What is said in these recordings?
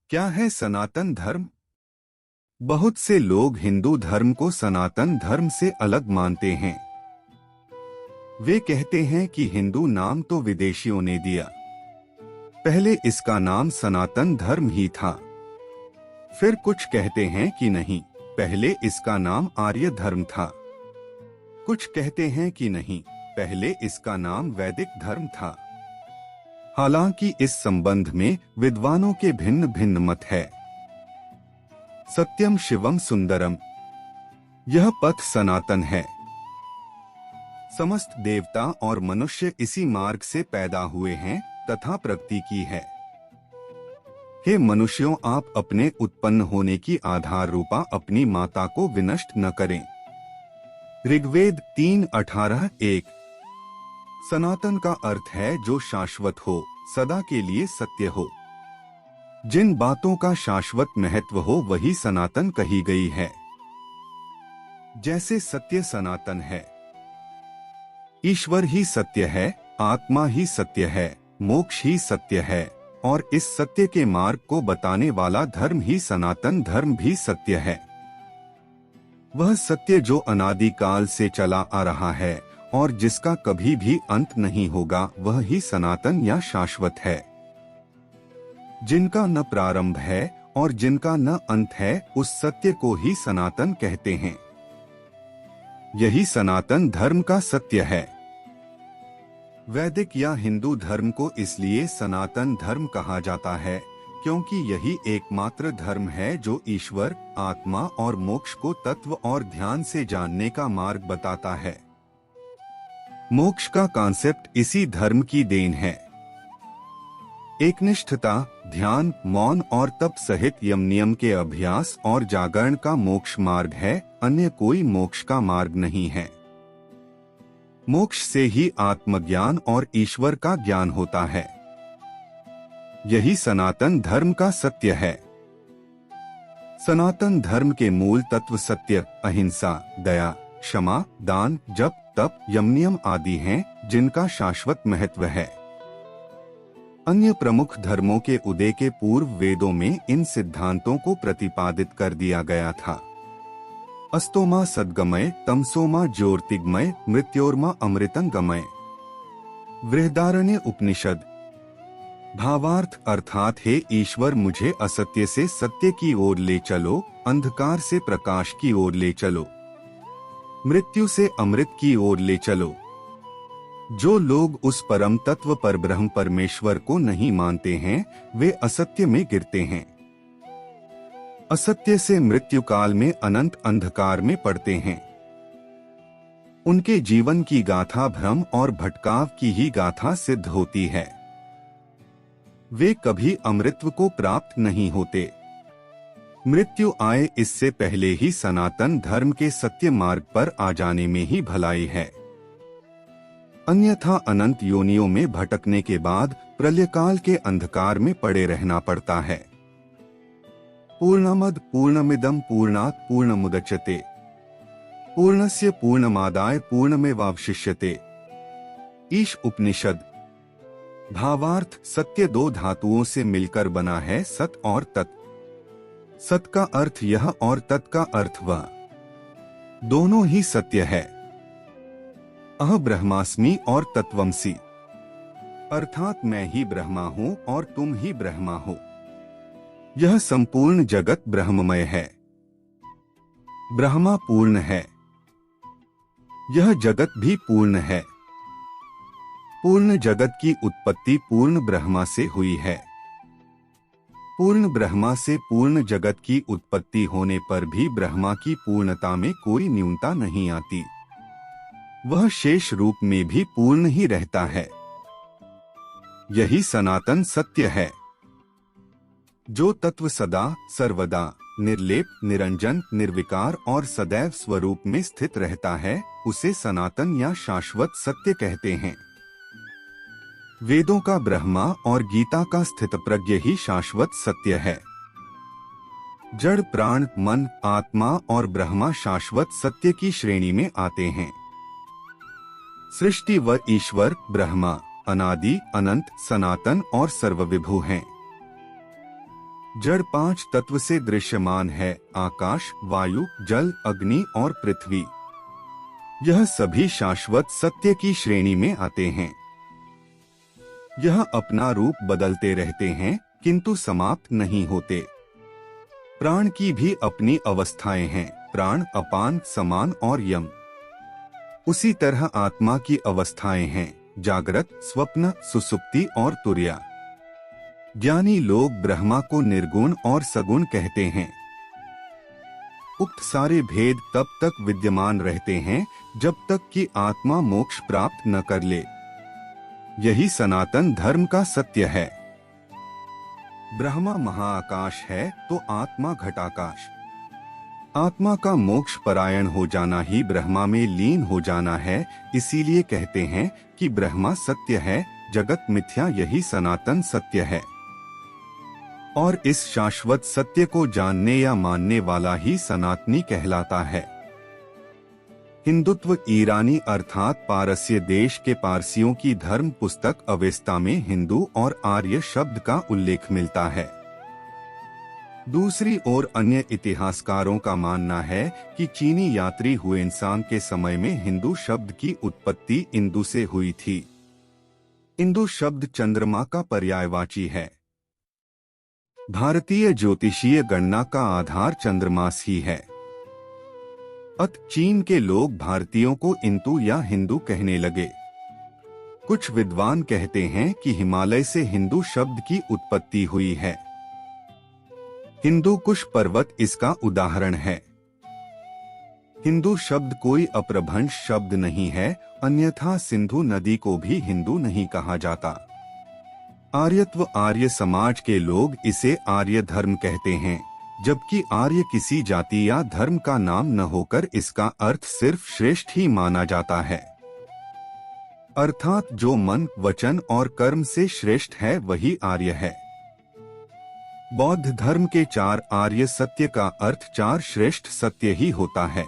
क्या है सनातन धर्म? बहुत से लोग हिंदू धर्म को सनातन धर्म से अलग मानते हैं। वे कहते हैं कि हिंदू नाम तो विदेशियों ने दिया, पहले इसका नाम सनातन धर्म ही था। फिर कुछ कहते हैं कि नहीं, पहले इसका नाम आर्य धर्म था। कुछ कहते हैं कि नहीं, पहले इसका नाम वैदिक धर्म था। हालांकि इस संबंध में विद्वानों के भिन्न भिन्न मत है। सत्यम शिवम सुंदरम, यह पथ सनातन है। समस्त देवता और मनुष्य इसी मार्ग से पैदा हुए हैं तथा प्रगति की है। हे मनुष्यों, आप अपने उत्पन्न होने की आधार रूपा अपनी माता को विनष्ट न करें। ऋग्वेद 3:18-1। सनातन का अर्थ है जो शाश्वत हो, सदा के लिए सत्य हो। जिन बातों का शाश्वत महत्व हो वही सनातन कही गई है। जैसे सत्य सनातन है, ईश्वर ही सत्य है, आत्मा ही सत्य है, मोक्ष ही सत्य है, और इस सत्य के मार्ग को बताने वाला धर्म ही सनातन धर्म भी सत्य है। वह सत्य जो अनादिकाल से चला आ रहा है और जिसका कभी भी अंत नहीं होगा, वह ही सनातन या शाश्वत है। जिनका न प्रारंभ है और जिनका न अंत है, उस सत्य को ही सनातन कहते हैं। यही सनातन धर्म का सत्य है। वैदिक या हिंदू धर्म को इसलिए सनातन धर्म कहा जाता है क्योंकि यही एकमात्र धर्म है जो ईश्वर, आत्मा और मोक्ष को तत्व और ध्यान से जानने का मार्ग बताता है। मोक्ष का कॉन्सेप्ट इसी धर्म की देन है। एकनिष्ठता, ध्यान, मौन और तप सहित यम नियम के अभ्यास और जागरण का मोक्ष मार्ग है, अन्य कोई मोक्ष का मार्ग नहीं है। मोक्ष से ही आत्मज्ञान और ईश्वर का ज्ञान होता है। यही सनातन धर्म का सत्य है। सनातन धर्म के मूल तत्व सत्य, अहिंसा, दया, क्षमा, दान, जप, तप, यमनियम आदि हैं, जिनका शाश्वत महत्व है। अन्य प्रमुख धर्मों के उदय के पूर्व वेदों में इन सिद्धांतों को प्रतिपादित कर दिया गया था। अस्तोमा सद्गमय, तमसोमा ज्योतिर्गमय, मृत्योर्मा अमृतंगमय। बृहदारण्य उपनिषद। भावार्थ अर्थात हे ईश्वर, मुझे असत्य से सत्य की ओर ले चलो, अंधकार से प्रकाश की ओर ले चलो, मृत्यु से अमृत की ओर ले चलो। जो लोग उस परम तत्व पर ब्रह्म परमेश्वर को नहीं मानते हैं, वे असत्य में गिरते हैं। असत्य से मृत्यु काल में अनंत अंधकार में पड़ते हैं। उनके जीवन की गाथा भ्रम और भटकाव की ही गाथा सिद्ध होती है। वे कभी अमृतत्व को प्राप्त नहीं होते। मृत्यु आए इससे पहले ही सनातन धर्म के सत्य मार्ग पर आ जाने में ही भलाई है। अन्यथा अनंत योनियों में भटकने के बाद प्रलयकाल के अंधकार में पड़े रहना पड़ता है। पूर्णमद पूर्णमिदं पूर्णात् पूर्णमुदच्यते, पूर्णस्य पूर्णमादाय पूर्णमेवावशिष्यते। ईश उपनिषद। भावार्थ सत्य दो धातुओं से मिलकर बना है, सत और तत्। सत का अर्थ यह और तत् का अर्थ वह। दोनों ही सत्य है। अह ब्रह्मास्मि और तत्वमसि, अर्थात मैं ही ब्रह्मा हूँ और तुम ही ब्रह्मा हो। यह संपूर्ण जगत ब्रह्ममय है। ब्रह्मा पूर्ण है। यह जगत भी पूर्ण है। पूर्ण जगत की उत्पत्ति पूर्ण ब्रह्मा से हुई है। पूर्ण ब्रह्मा से पूर्ण जगत की उत्पत्ति होने पर भी ब्रह्मा की पूर्णता में कोई न्यूनता नहीं आती। वह शेष रूप में भी पूर्ण ही रहता है। यही सनातन सत्य है। जो तत्व सदा, सर्वदा, निर्लेप, निरंजन, निर्विकार और सदैव स्वरूप में स्थित रहता है, उसे सनातन या शाश्वत सत्य कहते हैं। वेदों का ब्रह्मा और गीता का स्थितप्रज्ञ ही शाश्वत सत्य है। जड़, प्राण, मन, आत्मा और ब्रह्मा शाश्वत सत्य की श्रेणी में आते हैं। सृष्टि व ईश्वर ब्रह्मा अनादि, अनंत, सनातन और सर्वविभु हैं। जड़ 5 तत्व से दृश्यमान है, आकाश, वायु, जल, अग्नि और पृथ्वी। यह सभी शाश्वत सत्य की श्रेणी में आते हैं। यह अपना रूप बदलते रहते हैं किंतु समाप्त नहीं होते। प्राण की भी अपनी अवस्थाएं हैं, प्राण, अपान, समान और यम। उसी तरह आत्मा की अवस्थाएं हैं, जागृत, स्वप्न, सुसुप्ति और तुर्या। ज्ञानी लोग ब्रह्मा को निर्गुण और सगुण कहते हैं। उक्त सारे भेद तब तक विद्यमान रहते हैं जब तक कि आत्मा मोक्ष प्राप्त न कर ले। यही सनातन धर्म का सत्य है। ब्रह्मा महाआकाश है तो आत्मा घटाकाश। आत्मा का मोक्ष परायण हो जाना ही ब्रह्मा में लीन हो जाना है। इसीलिए कहते हैं कि ब्रह्मा सत्य है, जगत मिथ्या, यही सनातन सत्य है। और इस शाश्वत सत्य को जानने या मानने वाला ही सनातनी कहलाता है। हिंदुत्व ईरानी अर्थात पारस्य देश के पारसियों की धर्म पुस्तक अवेस्ता में हिंदू और आर्य शब्द का उल्लेख मिलता है। दूसरी ओर अन्य इतिहासकारों का मानना है कि चीनी यात्री हुए इंसान के समय में हिंदू शब्द की उत्पत्ति इंदु से हुई थी। इंदु शब्द चंद्रमा का पर्यायवाची है। भारतीय ज्योतिषीय गणना का आधार चंद्रमास ही है। अत चीन के लोग भारतीयों को इंतु या हिंदू कहने लगे। कुछ विद्वान कहते हैं कि हिमालय से हिंदू शब्द की उत्पत्ति हुई है। हिंदू कुश पर्वत इसका उदाहरण है। हिंदू शब्द कोई अपभ्रंश शब्द नहीं है, अन्यथा सिंधु नदी को भी हिंदू नहीं कहा जाता। आर्यत्व आर्य समाज के लोग इसे आर्य धर्म कहते हैं, जबकि आर्य किसी जाति या धर्म का नाम न होकर इसका अर्थ सिर्फ श्रेष्ठ ही माना जाता है। अर्थात जो मन, वचन और कर्म से श्रेष्ठ है वही आर्य है। बौद्ध धर्म के 4 आर्य सत्य का अर्थ 4 श्रेष्ठ सत्य ही होता है।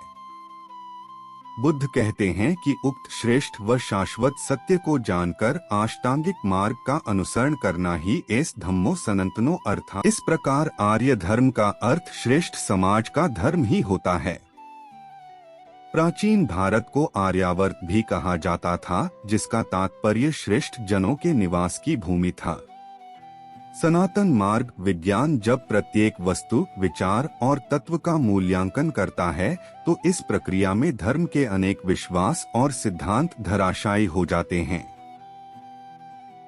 बुद्ध कहते हैं कि उक्त श्रेष्ठ व शाश्वत सत्य को जानकर अष्टांगिक मार्ग का अनुसरण करना ही एस धम्मो सनातनो अर्थात इस प्रकार आर्य धर्म का अर्थ श्रेष्ठ समाज का धर्म ही होता है। प्राचीन भारत को आर्यावर्त भी कहा जाता था, जिसका तात्पर्य श्रेष्ठ जनों के निवास की भूमि था। सनातन मार्ग विज्ञान जब प्रत्येक वस्तु, विचार और तत्व का मूल्यांकन करता है तो इस प्रक्रिया में धर्म के अनेक विश्वास और सिद्धांत धराशायी हो जाते हैं।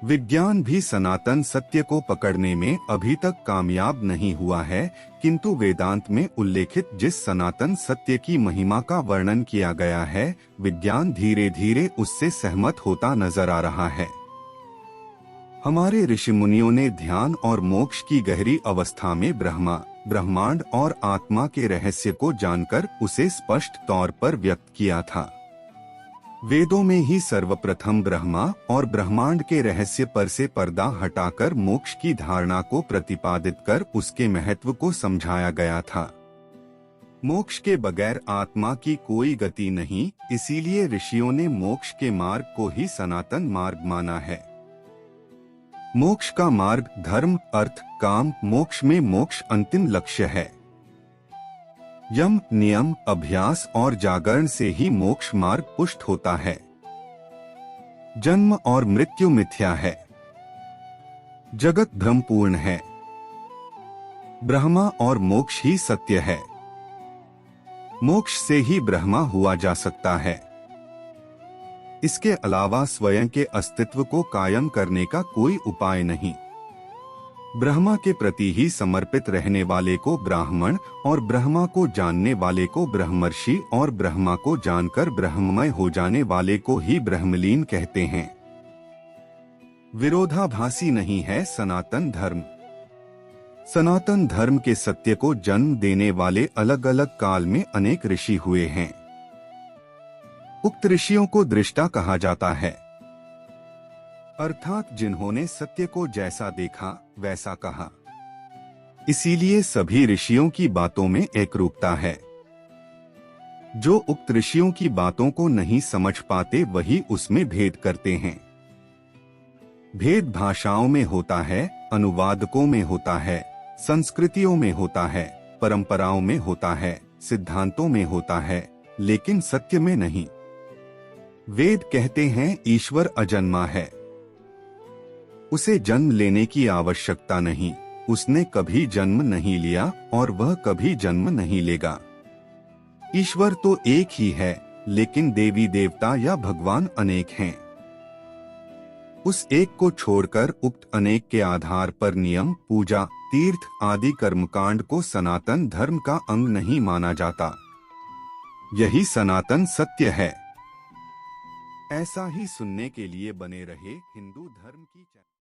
विज्ञान भी सनातन सत्य को पकड़ने में अभी तक कामयाब नहीं हुआ है, किंतु वेदांत में उल्लेखित जिस सनातन सत्य की महिमा का वर्णन किया गया है, विज्ञान धीरे धीरे उससे सहमत होता नजर आ रहा है। हमारे ऋषि मुनियों ने ध्यान और मोक्ष की गहरी अवस्था में ब्रह्मा, ब्रह्मांड और आत्मा के रहस्य को जानकर उसे स्पष्ट तौर पर व्यक्त किया था। वेदों में ही सर्वप्रथम ब्रह्मा और ब्रह्मांड के रहस्य पर से पर्दा हटाकर मोक्ष की धारणा को प्रतिपादित कर उसके महत्व को समझाया गया था। मोक्ष के बगैर आत्मा की कोई गति नहीं, इसीलिए ऋषियों ने मोक्ष के मार्ग को ही सनातन मार्ग माना है। मोक्ष का मार्ग धर्म, अर्थ, काम, मोक्ष में मोक्ष अंतिम लक्ष्य है। यम, नियम, अभ्यास और जागरण से ही मोक्ष मार्ग पुष्ट होता है। जन्म और मृत्यु मिथ्या है। जगत भ्रमपूर्ण है। ब्रह्मा और मोक्ष ही सत्य है। मोक्ष से ही ब्रह्मा हुआ जा सकता है। इसके अलावा स्वयं के अस्तित्व को कायम करने का कोई उपाय नहीं। ब्रह्मा के प्रति ही समर्पित रहने वाले को ब्राह्मण और ब्रह्मा को जानने वाले को ब्रह्मर्षि और ब्रह्मा को जानकर ब्रह्ममय हो जाने वाले को ही ब्रह्मलीन कहते हैं। विरोधाभासी नहीं है सनातन धर्म। सनातन धर्म के सत्य को जन्म देने वाले अलग अलग काल में अनेक ऋषि हुए हैं। उक्त ऋषियों को दृष्टा कहा जाता है, अर्थात जिन्होंने सत्य को जैसा देखा वैसा कहा। इसीलिए सभी ऋषियों की बातों में एकरूपता है। जो उक्त ऋषियों की बातों को नहीं समझ पाते वही उसमें भेद करते हैं। भेद भाषाओं में होता है, अनुवादकों में होता है, संस्कृतियों में होता है, परंपराओं में होता है, सिद्धांतों में होता है, लेकिन सत्य में नहीं। वेद कहते हैं ईश्वर अजन्मा है, उसे जन्म लेने की आवश्यकता नहीं, उसने कभी जन्म नहीं लिया और वह कभी जन्म नहीं लेगा। ईश्वर तो एक ही है, लेकिन देवी देवता या भगवान अनेक हैं। उस एक को छोड़कर उक्त अनेक के आधार पर नियम, पूजा, तीर्थ आदि कर्मकांड को सनातन धर्म का अंग नहीं माना जाता। यही सनातन सत्य है। ऐसा ही सुनने के लिए बने रहे हिंदू धर्म की